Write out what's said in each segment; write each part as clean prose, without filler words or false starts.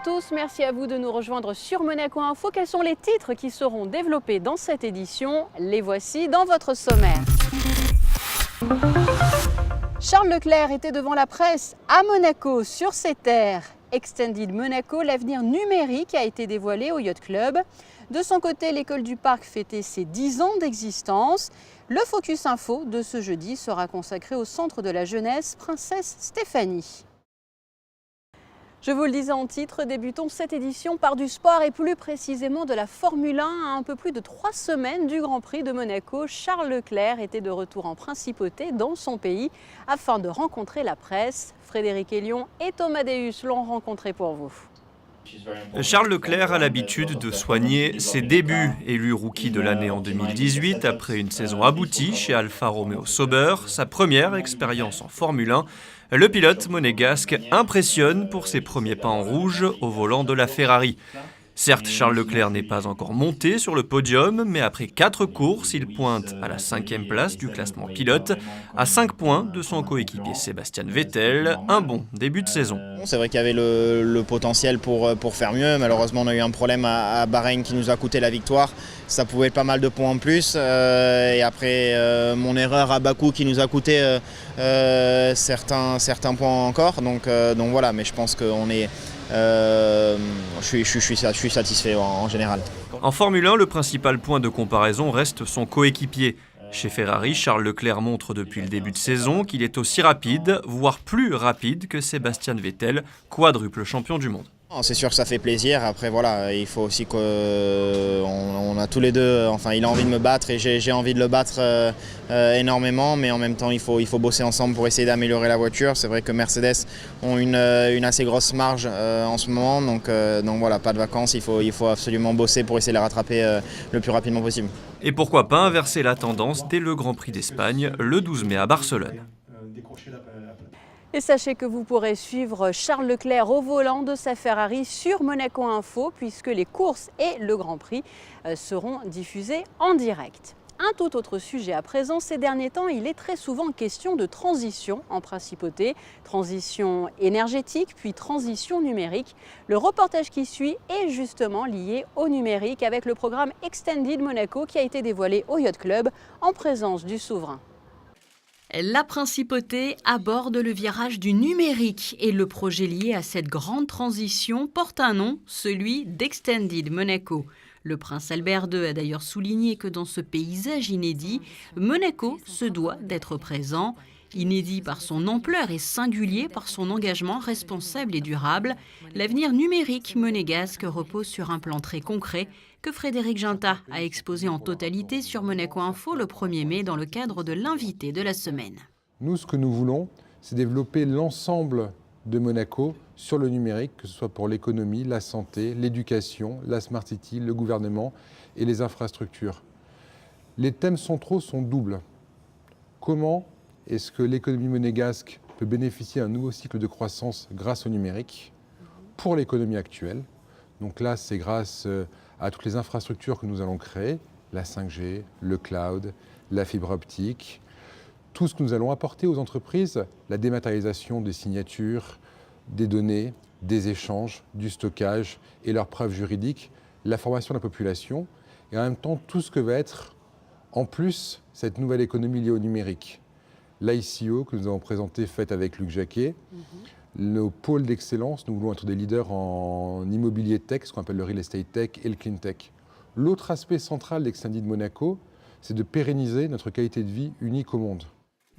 tous, merci à vous de nous rejoindre sur Monaco Info. Quels sont les titres qui seront développés dans cette édition? Les voici dans votre sommaire. Charles Leclerc était devant la presse à Monaco sur ses terres. Extended Monaco, l'avenir numérique a été dévoilé au Yacht Club. De son côté, l'école du parc fêtait ses 10 ans d'existence. Le Focus Info de ce jeudi sera consacré au centre de la jeunesse Princesse Stéphanie. Je vous le disais en titre, débutons cette édition par du sport et plus précisément de la Formule 1. À un peu plus de 3 semaines du Grand Prix de Monaco, Charles Leclerc était de retour en principauté dans son pays afin de rencontrer la presse. Frédéric Hélion et Thomas Deus l'ont rencontré pour vous. Charles Leclerc a l'habitude de soigner ses débuts. Élu rookie de l'année en 2018, après une saison aboutie chez Alfa Romeo Sauber, sa première expérience en Formule 1, le pilote monégasque impressionne pour ses premiers pas en rouge au volant de la Ferrari. Certes, Charles Leclerc n'est pas encore monté sur le podium, mais après 4 courses, il pointe à la 5e place du classement pilote, à 5 points de son coéquipier Sébastien Vettel, un bon début de saison. C'est vrai qu'il y avait le potentiel pour faire mieux. Malheureusement, on a eu un problème à Bahreïn qui nous a coûté la victoire. Ça pouvait être pas mal de points en plus. Et après, mon erreur à Bakou qui nous a coûté certains points encore. Donc voilà, mais je pense qu'on est... je suis satisfait en général. En Formule 1, le principal point de comparaison reste son coéquipier. Chez Ferrari, Charles Leclerc montre depuis le début de saison qu'il est aussi rapide, voire plus rapide que Sébastien Vettel, quadruple champion du monde. C'est sûr que ça fait plaisir. Après voilà, il faut aussi qu'on a tous les deux, enfin il a envie de me battre et j'ai envie de le battre énormément, mais en même temps il faut bosser ensemble pour essayer d'améliorer la voiture. C'est vrai que Mercedes ont une assez grosse marge en ce moment, donc voilà, pas de vacances, il faut absolument bosser pour essayer de la rattraper le plus rapidement possible. Et pourquoi pas inverser la tendance dès le Grand Prix d'Espagne le 12 mai à Barcelone. Et sachez que vous pourrez suivre Charles Leclerc au volant de sa Ferrari sur Monaco Info puisque les courses et le Grand Prix seront diffusés en direct. Un tout autre sujet à présent, ces derniers temps, il est très souvent question de transition en principauté, transition énergétique puis transition numérique. Le reportage qui suit est justement lié au numérique avec le programme Extended Monaco qui a été dévoilé au Yacht Club en présence du souverain. La principauté aborde le virage du numérique et le projet lié à cette grande transition porte un nom, celui d'Extended Monaco. Le prince Albert II a d'ailleurs souligné que dans ce paysage inédit, Monaco se doit d'être présent. Inédit par son ampleur et singulier par son engagement responsable et durable, l'avenir numérique monégasque repose sur un plan très concret que Frédéric Ginta a exposé en totalité sur Monaco Info le 1er mai dans le cadre de l'invité de la semaine. Nous, ce que nous voulons, c'est développer l'ensemble de Monaco sur le numérique, que ce soit pour l'économie, la santé, l'éducation, la Smart City, le gouvernement et les infrastructures. Les thèmes centraux sont doubles. Comment est-ce que l'économie monégasque peut bénéficier d'un nouveau cycle de croissance grâce au numérique pour l'économie actuelle? Donc là, c'est grâce à toutes les infrastructures que nous allons créer, la 5G, le cloud, la fibre optique, tout ce que nous allons apporter aux entreprises, la dématérialisation des signatures, des données, des échanges, du stockage et leurs preuves juridiques, la formation de la population et en même temps tout ce que va être en plus cette nouvelle économie liée au numérique. L'ICO que nous avons présenté, faite avec Luc Jacquet, nos pôles d'excellence, nous voulons être des leaders en immobilier tech, ce qu'on appelle le real estate tech et le clean tech. L'autre aspect central d'Extended Monaco, c'est de pérenniser notre qualité de vie unique au monde.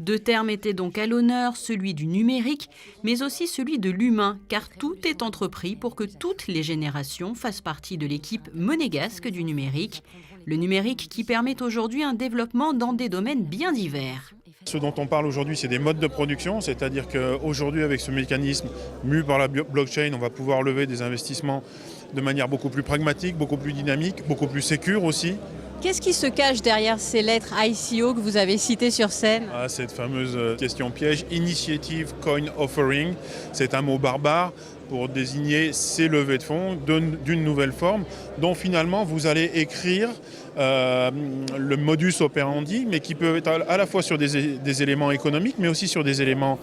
2 termes étaient donc à l'honneur, celui du numérique, mais aussi celui de l'humain, car tout est entrepris pour que toutes les générations fassent partie de l'équipe monégasque du numérique. Le numérique qui permet aujourd'hui un développement dans des domaines bien divers. Ce dont on parle aujourd'hui, c'est des modes de production, c'est-à-dire qu'aujourd'hui, avec ce mécanisme mu par la blockchain, on va pouvoir lever des investissements de manière beaucoup plus pragmatique, beaucoup plus dynamique, beaucoup plus sécure aussi. Qu'est-ce qui se cache derrière ces lettres ICO que vous avez citées sur scène? Cette fameuse question piège, Initiative Coin Offering, c'est un mot barbare pour désigner ces levées de fonds d'une nouvelle forme dont finalement vous allez écrire le modus operandi, mais qui peut être à la fois sur des éléments économiques, mais aussi sur des éléments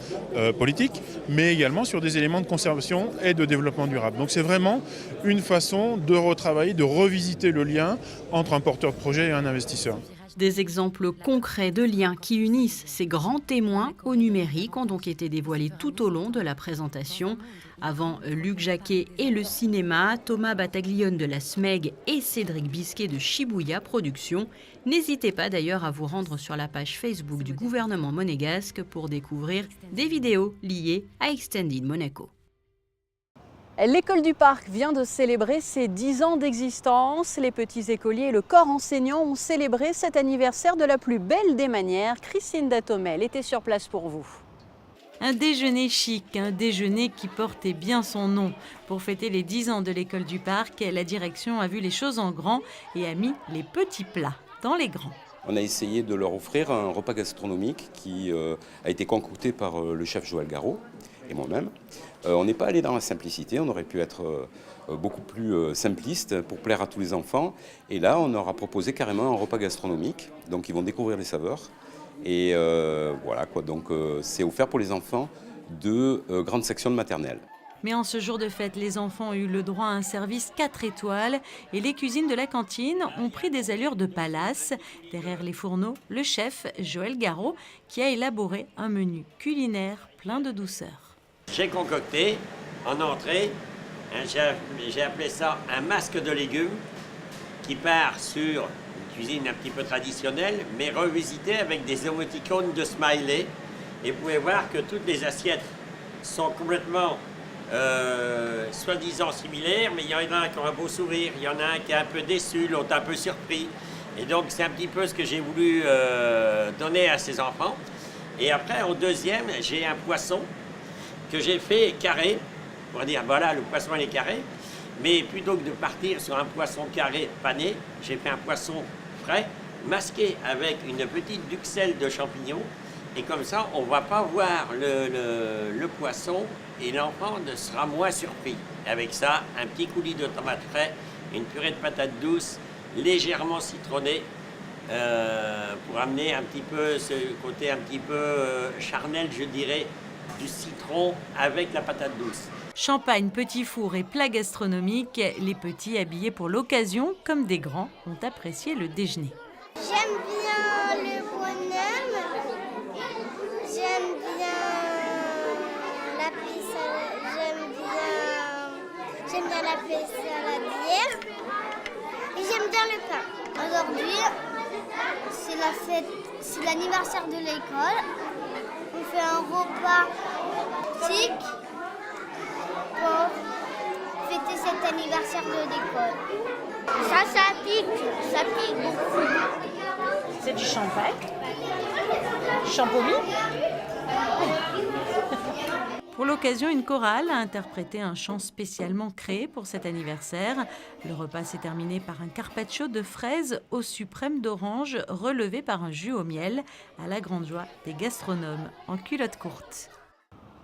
politiques, mais également sur des éléments de conservation et de développement durable. Donc c'est vraiment une façon de retravailler, de revisiter le lien entre un porteur de projet et un investisseur. Des exemples concrets de liens qui unissent ces grands témoins au numérique ont donc été dévoilés tout au long de la présentation. Avant Luc Jacquet et le cinéma, Thomas Battaglione de la SMEG et Cédric Bisquet de Shibuya Productions. N'hésitez pas d'ailleurs à vous rendre sur la page Facebook du gouvernement monégasque pour découvrir des vidéos liées à Extended Monaco. L'école du Parc vient de célébrer ses 10 ans d'existence. Les petits écoliers et le corps enseignant ont célébré cet anniversaire de la plus belle des manières. Christine Datomel était sur place pour vous. Un déjeuner chic, un déjeuner qui portait bien son nom. Pour fêter les 10 ans de l'école du Parc, la direction a vu les choses en grand et a mis les petits plats dans les grands. On a essayé de leur offrir un repas gastronomique qui a été concocté par le chef Joël Garot et moi-même. On n'est pas allé dans la simplicité, on aurait pu être beaucoup plus simpliste pour plaire à tous les enfants. Et là, on leur a proposé carrément un repas gastronomique, donc ils vont découvrir les saveurs. Et voilà quoi, donc c'est offert pour les enfants de grande section de maternelle. Mais en ce jour de fête, les enfants ont eu le droit à un service 4 étoiles et les cuisines de la cantine ont pris des allures de palace. Derrière les fourneaux, le chef, Joël Garot, qui a élaboré un menu culinaire plein de douceur. J'ai concocté en entrée, j'ai appelé ça un masque de légumes qui part sur une cuisine un petit peu traditionnelle, mais revisitée avec des émoticônes de smiley. Et vous pouvez voir que toutes les assiettes sont complètement soi-disant similaires, mais il y en a qui ont un beau sourire, il y en a un qui est un peu déçu, l'autre un peu surpris. Et donc c'est un petit peu ce que j'ai voulu donner à ces enfants. Et après, en deuxième, j'ai un poisson que j'ai fait carré, pour dire voilà, le poisson il est carré, mais plutôt que de partir sur un poisson carré pané, j'ai fait un poisson frais, masqué avec une petite duxelle de champignons, et comme ça, on ne va pas voir le poisson, et l'enfant ne sera moins surpris. Avec ça, un petit coulis de tomates frais, une purée de patates douces, légèrement citronnée, pour amener un petit peu ce côté un petit peu charnel, je dirais, du citron avec la patate douce. Champagne, petit four et plats gastronomiques, les petits habillés pour l'occasion, comme des grands, ont apprécié le déjeuner. J'aime bien le bonhomme, j'aime bien la pêche saladière et j'aime bien le pain. Aujourd'hui, c'est la fête, c'est l'anniversaire de l'école. On fait un repas chic pour fêter cet anniversaire de l'école. Ça pique beaucoup. C'est du champagne, champomis. Pour l'occasion, une chorale a interprété un chant spécialement créé pour cet anniversaire. Le repas s'est terminé par un carpaccio de fraises au suprême d'orange relevé par un jus au miel, à la grande joie des gastronomes en culotte courte.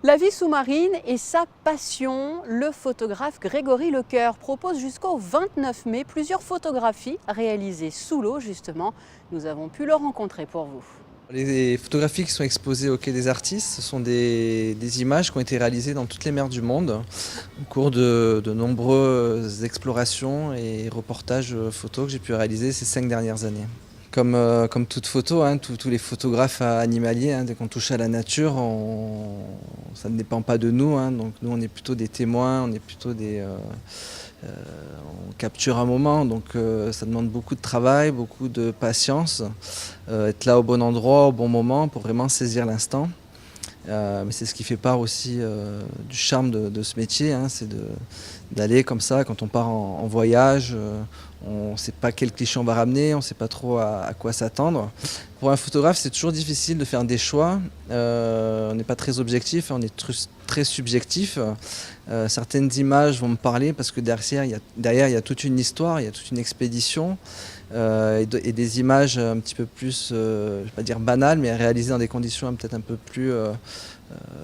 La vie sous-marine et sa passion, le photographe Grégory Lecoeur propose jusqu'au 29 mai plusieurs photographies réalisées sous l'eau justement. Nous avons pu le rencontrer pour vous. Les photographies qui sont exposées au Quai des Artistes, ce sont des images qui ont été réalisées dans toutes les mers du monde au cours de nombreuses explorations et reportages photos que j'ai pu réaliser ces 5 dernières années. Comme toute photo, tous les photographes animaliers, dès qu'on touche à la nature, ça ne dépend pas de nous. Donc nous, on est plutôt des témoins, on est plutôt on capture un moment, donc ça demande beaucoup de travail, beaucoup de patience, être là au bon endroit, au bon moment pour vraiment saisir l'instant. Mais c'est ce qui fait part aussi du charme de ce métier, c'est d'aller comme ça, quand on part en voyage, on ne sait pas quel cliché on va ramener, on ne sait pas trop à quoi s'attendre. Pour un photographe, c'est toujours difficile de faire des choix, on n'est pas très objectif, on est très subjectif. Certaines images vont me parler parce que derrière, il y a toute une histoire, il y a toute une expédition. Et des images un petit peu plus, je ne vais pas dire banales, mais réalisées dans des conditions peut-être un peu plus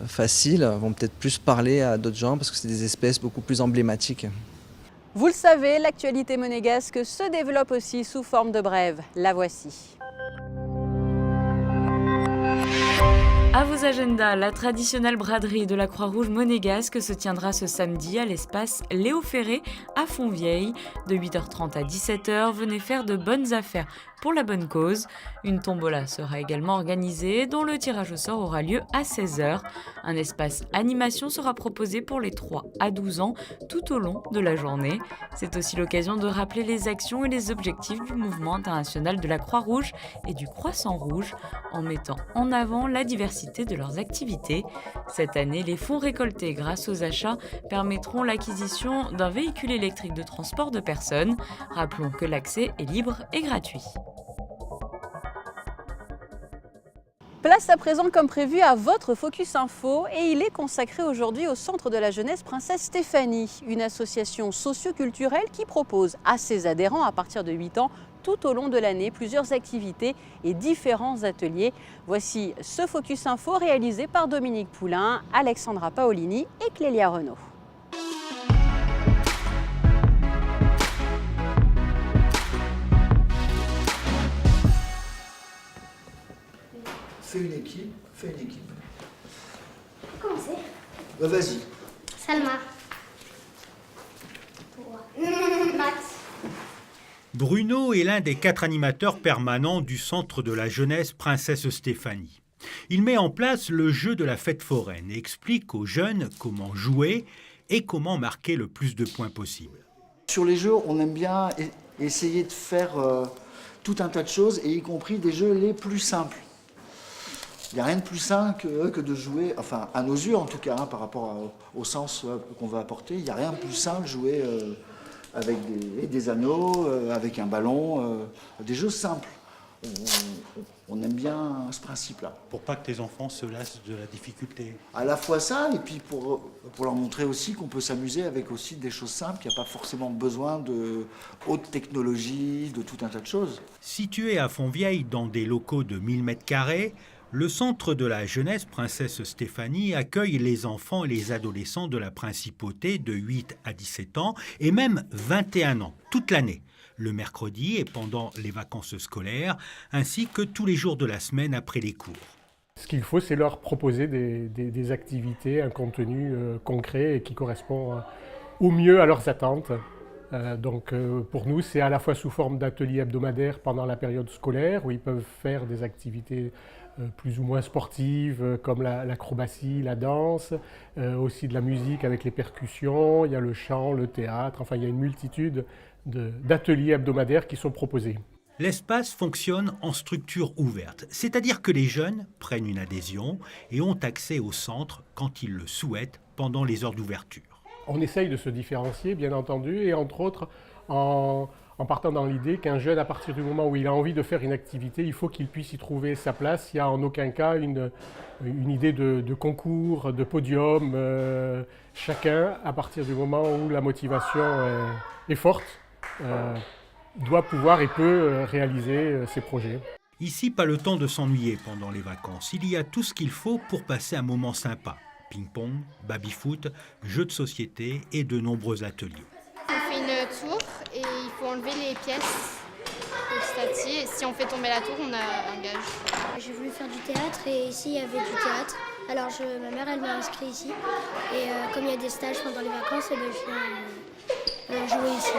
faciles vont peut-être plus parler à d'autres gens parce que c'est des espèces beaucoup plus emblématiques. Vous le savez, l'actualité monégasque se développe aussi sous forme de brève. La voici. À vos agendas, la traditionnelle braderie de la Croix-Rouge monégasque se tiendra ce samedi à l'espace Léo Ferré à Fontvieille. De 8h30 à 17h, venez faire de bonnes affaires pour la bonne cause. Une tombola sera également organisée dont le tirage au sort aura lieu à 16h. Un espace animation sera proposé pour les 3 à 12 ans tout au long de la journée. C'est aussi l'occasion de rappeler les actions et les objectifs du mouvement international de la Croix-Rouge et du Croissant Rouge en mettant en avant la diversité de leurs activités. Cette année, les fonds récoltés grâce aux achats permettront l'acquisition d'un véhicule électrique de transport de personnes. Rappelons que l'accès est libre et gratuit. Place à présent, comme prévu, à votre Focus Info et il est consacré aujourd'hui au Centre de la Jeunesse Princesse Stéphanie, une association socio-culturelle qui propose à ses adhérents à partir de 8 ans tout au long de l'année plusieurs activités et différents ateliers. Voici ce Focus Info réalisé par Dominique Poulain, Alexandra Paolini et Clélia Renaud. Fais une équipe. Comment c'est? Bah vas-y. Salma. Max. Bruno est l'un des 4 animateurs permanents du Centre de la Jeunesse Princesse Stéphanie. Il met en place le jeu de la fête foraine et explique aux jeunes comment jouer et comment marquer le plus de points possible. Sur les jeux, on aime bien essayer de faire tout un tas de choses, et y compris des jeux les plus simples. Il n'y a rien de plus simple que de jouer, enfin à nos yeux en tout cas, par rapport au sens qu'on va apporter, il n'y a rien de plus simple de jouer avec des anneaux, avec un ballon, des jeux simples. On aime bien ce principe-là. Pour pas que tes enfants se lassent de la difficulté. À la fois ça, et puis pour leur montrer aussi qu'on peut s'amuser avec aussi des choses simples, il n'y a pas forcément besoin de haute technologie, de tout un tas de choses. Situé à Fontvieille dans des locaux de 1000 m², le Centre de la Jeunesse Princesse Stéphanie accueille les enfants et les adolescents de la principauté de 8 à 17 ans et même 21 ans, toute l'année, le mercredi et pendant les vacances scolaires, ainsi que tous les jours de la semaine après les cours. Ce qu'il faut, c'est leur proposer des activités, un contenu concret et qui correspond au mieux à leurs attentes. Donc pour nous, c'est à la fois sous forme d'ateliers hebdomadaires pendant la période scolaire, où ils peuvent faire des activités plus ou moins sportives, comme l'acrobatie, la danse, aussi de la musique avec les percussions, il y a le chant, le théâtre, enfin il y a une multitude d'ateliers hebdomadaires qui sont proposés. L'espace fonctionne en structure ouverte, c'est-à-dire que les jeunes prennent une adhésion et ont accès au centre quand ils le souhaitent pendant les heures d'ouverture. On essaye de se différencier, bien entendu, et entre autres en partant dans l'idée qu'un jeune, à partir du moment où il a envie de faire une activité, il faut qu'il puisse y trouver sa place. Il n'y a en aucun cas une idée de concours, de podium. Chacun, à partir du moment où la motivation est forte, doit pouvoir et peut réaliser ses projets. Ici, pas le temps de s'ennuyer pendant les vacances. Il y a tout ce qu'il faut pour passer un moment sympa. Ping-pong, baby-foot, jeux de société et de nombreux ateliers. On fait une tour et il faut enlever les pièces petit à petit. Et si on fait tomber la tour, on a un gage. J'ai voulu faire du théâtre et ici il y avait du théâtre. Alors ma mère elle m'a inscrit ici et comme il y a des stages pendant les vacances, je viens jouer ici.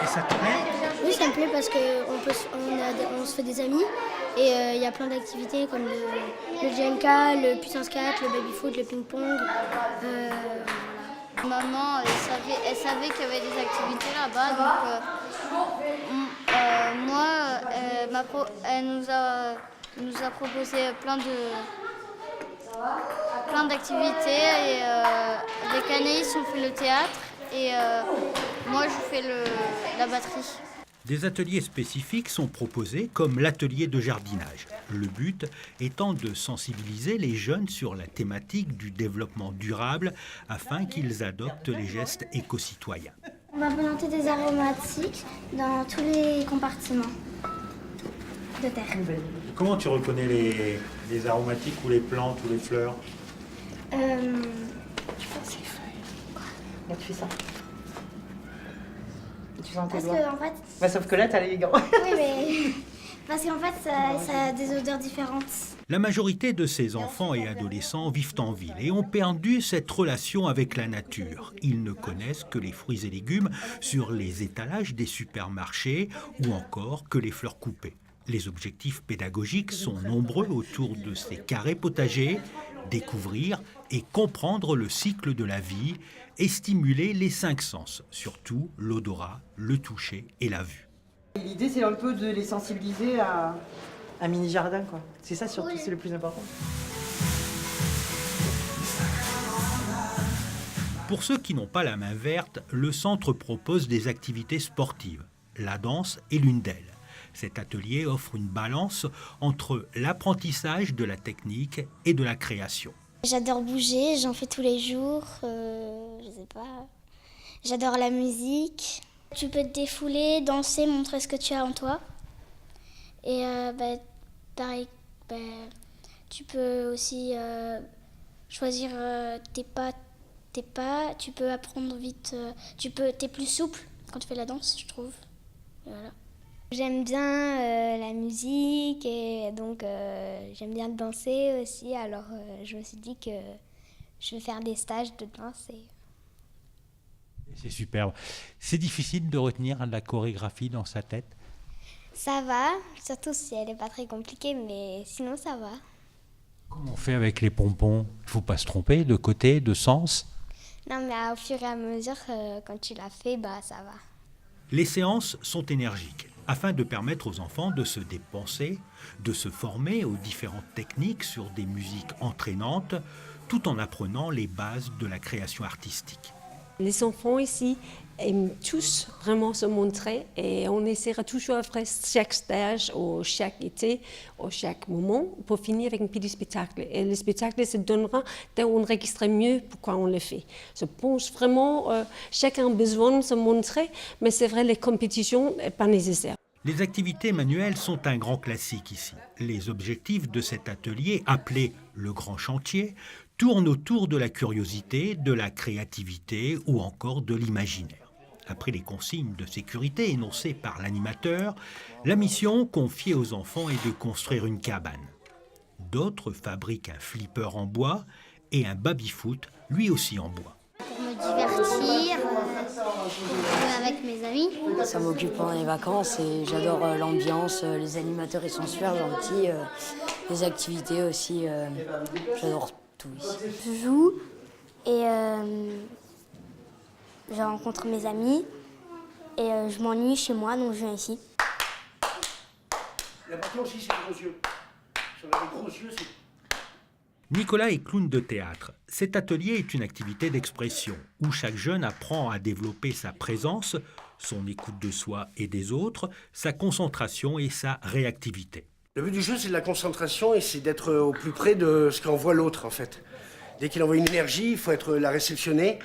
Et ça te plaît? Oui, ça me plaît parce qu'on se fait des amis et il y a plein d'activités comme le Jenga, le puissance 4, le baby-foot, le ping-pong. Maman, elle savait qu'il y avait des activités là-bas, donc moi, elle nous a proposé plein d'activités et avec Anaïs on fait le théâtre et moi je fais la batterie. Des ateliers spécifiques sont proposés comme l'atelier de jardinage. Le but étant de sensibiliser les jeunes sur la thématique du développement durable afin qu'ils adoptent les gestes éco-citoyens. On va planter des aromatiques dans tous les compartiments de terre. Comment tu reconnais les aromatiques ou les plantes ou les fleurs? Tu passes les feuilles. Là, tu fais ça. Et tu sens tes Parce doigts. que, en fait... Bah, sauf que là, t'as les gants. Oui, mais... Parce qu'en fait, ça a des odeurs différentes. La majorité de ces enfants et adolescents vivent en ville et ont perdu cette relation avec la nature. Ils ne connaissent que les fruits et légumes sur les étalages des supermarchés ou encore que les fleurs coupées. Les objectifs pédagogiques sont nombreux autour de ces carrés potagers, découvrir et comprendre le cycle de la vie et stimuler les 5 sens, surtout l'odorat, le toucher et la vue. L'idée, c'est un peu de les sensibiliser à un mini-jardin, quoi. C'est ça, surtout, c'est le plus important. Pour ceux qui n'ont pas la main verte, le centre propose des activités sportives. La danse est l'une d'elles. Cet atelier offre une balance entre l'apprentissage de la technique et de la création. J'adore bouger, j'en fais tous les jours, je sais pas. J'adore la musique. Tu peux te défouler, danser, montrer ce que tu as en toi. Et pareil, tu peux aussi choisir tes pas. Tu peux apprendre vite. T'es plus souple quand tu fais la danse, je trouve. Et voilà. J'aime bien la musique et donc j'aime bien danser aussi. Alors je me suis dit que je vais faire des stages de danse. C'est superbe. C'est difficile de retenir la chorégraphie dans sa tête? Ça va, surtout si elle n'est pas très compliquée, mais sinon ça va. Comment on fait avec les pompons? Il ne faut pas se tromper de côté, de sens? Non, mais au fur et à mesure, quand tu l'as fait, ça va. Les séances sont énergiques, afin de permettre aux enfants de se dépenser, de se former aux différentes techniques sur des musiques entraînantes, tout en apprenant les bases de la création artistique. Les enfants ici aiment tous vraiment se montrer et on essaiera toujours après chaque stage ou chaque été ou chaque moment pour finir avec un petit spectacle. Et le spectacle se donnera dès qu'on enregistre mieux pourquoi on le fait. Je pense vraiment chacun a besoin de se montrer, mais c'est vrai les compétitions n'est pas nécessaire. Les activités manuelles sont un grand classique ici. Les objectifs de cet atelier, appelé le grand chantier, tournent autour de la curiosité, de la créativité ou encore de l'imaginaire. Après les consignes de sécurité énoncées par l'animateur, la mission confiée aux enfants est de construire une cabane. D'autres fabriquent un flipper en bois et un baby-foot, lui aussi en bois. Pour me divertir, jouer avec mes amis. Ça m'occupe pendant les vacances et j'adore l'ambiance, les animateurs ils sont super gentils, les activités aussi, j'adore tout ici. Je joue et je rencontre mes amis et je m'ennuie chez moi donc je viens ici. L'important aussi c'est les gros yeux. Si on a des gros yeux, c'est... Nicolas est clown de théâtre. Cet atelier est une activité d'expression où chaque jeune apprend à développer sa présence, son écoute de soi et des autres, sa concentration et sa réactivité. Le but du jeu, c'est de la concentration et c'est d'être au plus près de ce qu'envoie l'autre, en fait. Dès qu'il envoie une énergie, il faut la réceptionner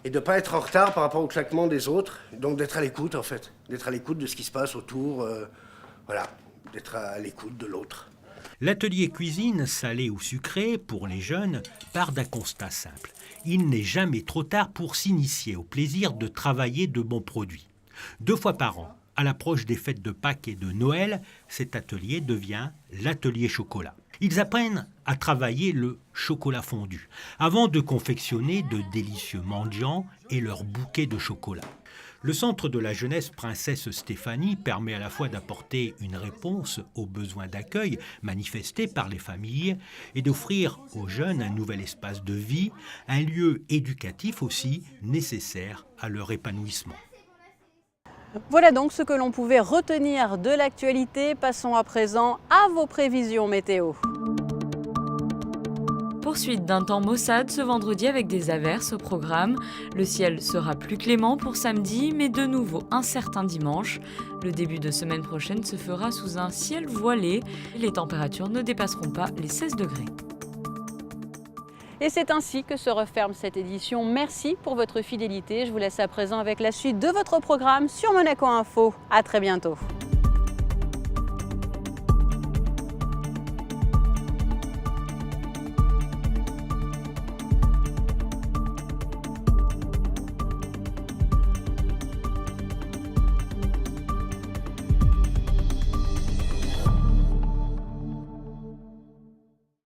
et de ne pas être en retard par rapport au claquement des autres. Donc d'être à l'écoute, en fait. D'être à l'écoute de ce qui se passe autour, d'être à l'écoute de l'autre. L'atelier cuisine, salé ou sucré, pour les jeunes, part d'un constat simple. Il n'est jamais trop tard pour s'initier au plaisir de travailler de bons produits. 2 fois par an, à l'approche des fêtes de Pâques et de Noël, cet atelier devient l'atelier chocolat. Ils apprennent à travailler le chocolat fondu, avant de confectionner de délicieux mendiants et leur bouquet de chocolat. Le centre de la jeunesse Princesse Stéphanie permet à la fois d'apporter une réponse aux besoins d'accueil manifestés par les familles et d'offrir aux jeunes un nouvel espace de vie, un lieu éducatif aussi nécessaire à leur épanouissement. Voilà donc ce que l'on pouvait retenir de l'actualité. Passons à présent à vos prévisions météo. Poursuite d'un temps maussade ce vendredi avec des averses au programme. Le ciel sera plus clément pour samedi, mais de nouveau incertain dimanche. Le début de semaine prochaine se fera sous un ciel voilé. Les températures ne dépasseront pas les 16 degrés. Et c'est ainsi que se referme cette édition. Merci pour votre fidélité. Je vous laisse à présent avec la suite de votre programme sur Monaco Info. À très bientôt.